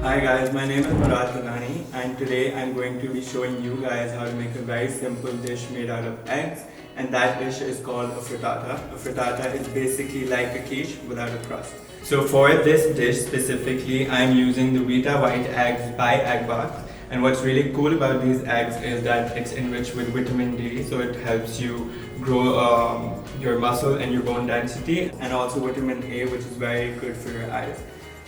Hi guys, my name is Murad Gillani and today I'm going to be showing you guys how to make a very simple dish made out of eggs, and that dish is called a frittata. A frittata is basically like a quiche without a crust. So for this dish specifically, I'm using the Vita white eggs by EggBox, and what's really cool about these eggs is that it's enriched with vitamin D, so it helps you grow your muscle and your bone density, and also vitamin A, which is very good for your eyes.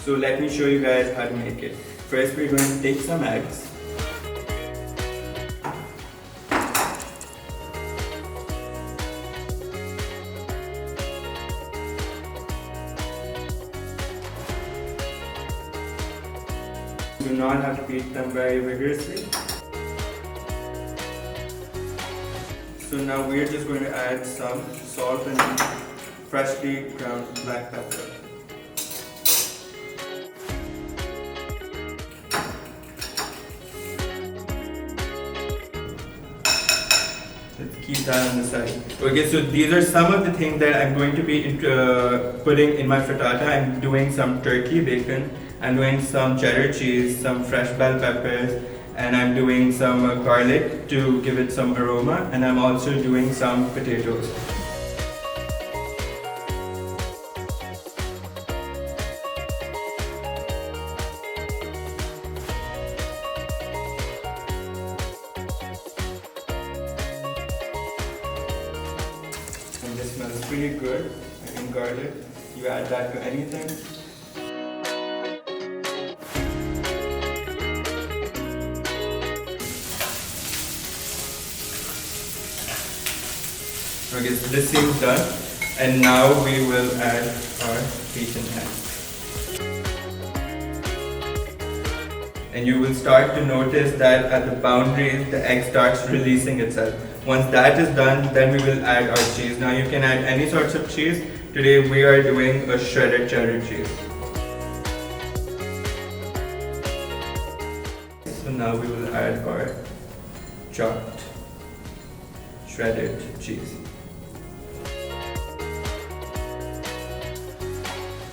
So let me show you guys how to make it. First we're going to take some eggs. Do not have to beat them very vigorously. So now we're just going to add some salt and freshly ground black pepper. Let's keep that on the side. Okay, so these are some of the things that I'm going to be putting in my frittata. I'm doing some turkey bacon, I'm doing some cheddar cheese, some fresh bell peppers, and I'm doing some garlic to give it some aroma, and I'm also doing some potatoes. And this smells pretty good. And garlic, you add that to anything. Okay, so this seems done, and now we will add our beaten eggs. And you will start to notice that at the boundaries, the egg starts releasing itself. Once that is done, then we will add our cheese. Now you can add any sorts of cheese. Today we are doing a shredded cheddar cheese. So now we will add our chopped shredded cheese.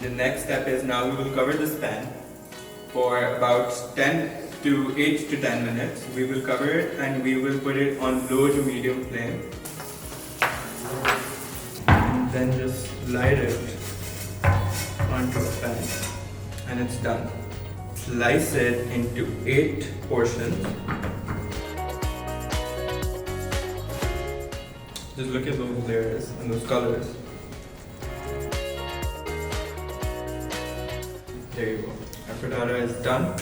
The next step is now we will cover this pan for about 8 to 10 minutes. We will cover it and we will put it on low to medium flame. And then just slide it onto a pan and it's done. Slice it into 8 portions. Just look at those layers and those colors. There you go. Our frittata is done.